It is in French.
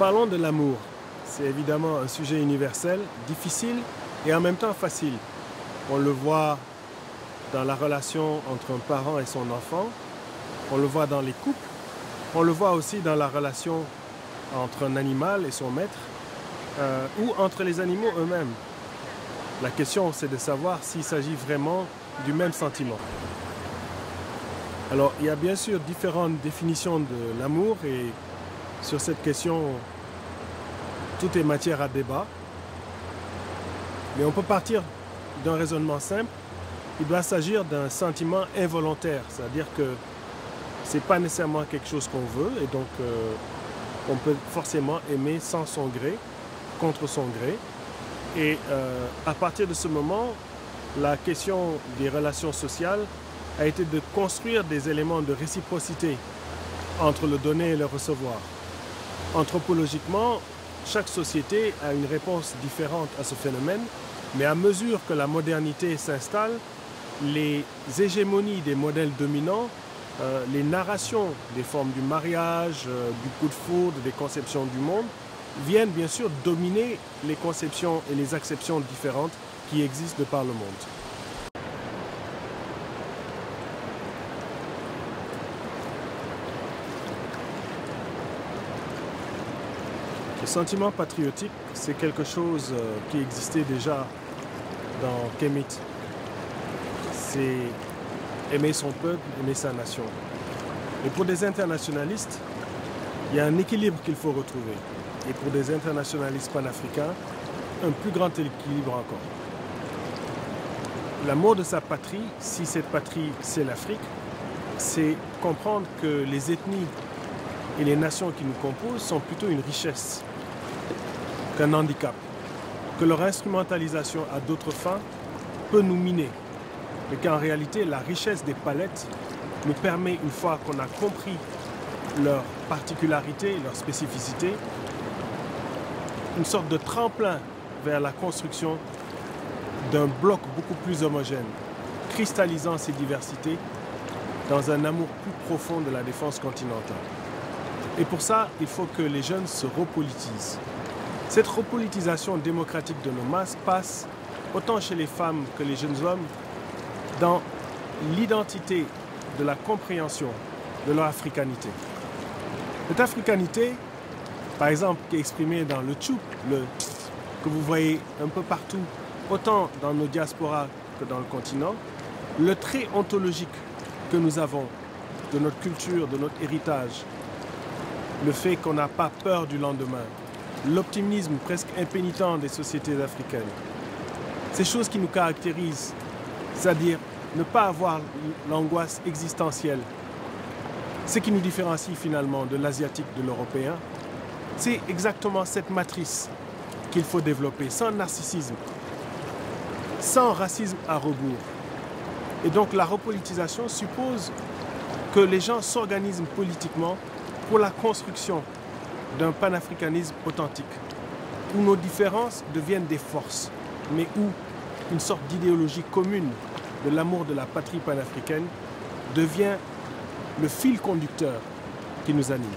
Parlons de l'amour. C'est évidemment un sujet universel, difficile et en même temps facile. On le voit dans la relation entre un parent et son enfant, on le voit dans les couples, on le voit aussi dans la relation entre un animal et son maître, ou entre les animaux eux-mêmes. La question, c'est de savoir s'il s'agit vraiment du même sentiment. Alors, il y a bien sûr différentes définitions de l'amour et sur cette question, tout est matière à débat. Mais on peut partir d'un raisonnement simple. Il doit s'agir d'un sentiment involontaire, c'est-à-dire que ce n'est pas nécessairement quelque chose qu'on veut et donc on peut forcément aimer sans son gré, contre son gré. Et à partir de ce moment, la question des relations sociales a été de construire des éléments de réciprocité entre le donner et le recevoir. Anthropologiquement, chaque société a une réponse différente à ce phénomène, mais à mesure que la modernité s'installe, les hégémonies des modèles dominants, les narrations des formes du mariage, du coup de foudre, des conceptions du monde, viennent bien sûr dominer les conceptions et les acceptions différentes qui existent de par le monde. Le sentiment patriotique, c'est quelque chose qui existait déjà dans Kemet. C'est aimer son peuple, aimer sa nation. Et pour des internationalistes, il y a un équilibre qu'il faut retrouver. Et pour des internationalistes panafricains, un plus grand équilibre encore. L'amour de sa patrie, si cette patrie c'est l'Afrique, c'est comprendre que les ethnies et les nations qui nous composent sont plutôt une richesse qu'un handicap, que leur instrumentalisation à d'autres fins peut nous miner, mais qu'en réalité la richesse des palettes nous permet, une fois qu'on a compris leurs particularités, leurs spécificités, une sorte de tremplin vers la construction d'un bloc beaucoup plus homogène, cristallisant ces diversités dans un amour plus profond de la défense continentale. Et pour ça, il faut que les jeunes se repolitisent. Cette repolitisation démocratique de nos masses passe, autant chez les femmes que les jeunes hommes, dans l'identité de la compréhension de leur africanité. Cette africanité, par exemple, qui est exprimée dans le tchou, que vous voyez un peu partout, autant dans nos diasporas que dans le continent, le trait ontologique que nous avons de notre culture, de notre héritage, le fait qu'on n'a pas peur du lendemain, l'optimisme presque impénitent des sociétés africaines. Ces choses qui nous caractérisent, c'est-à-dire ne pas avoir l'angoisse existentielle, ce qui nous différencie finalement de l'asiatique, de l'européen, c'est exactement cette matrice qu'il faut développer, sans narcissisme, sans racisme à rebours. Et donc la repolitisation suppose que les gens s'organisent politiquement pour la construction d'un panafricanisme authentique, où nos différences deviennent des forces, mais où une sorte d'idéologie commune de l'amour de la patrie panafricaine devient le fil conducteur qui nous anime.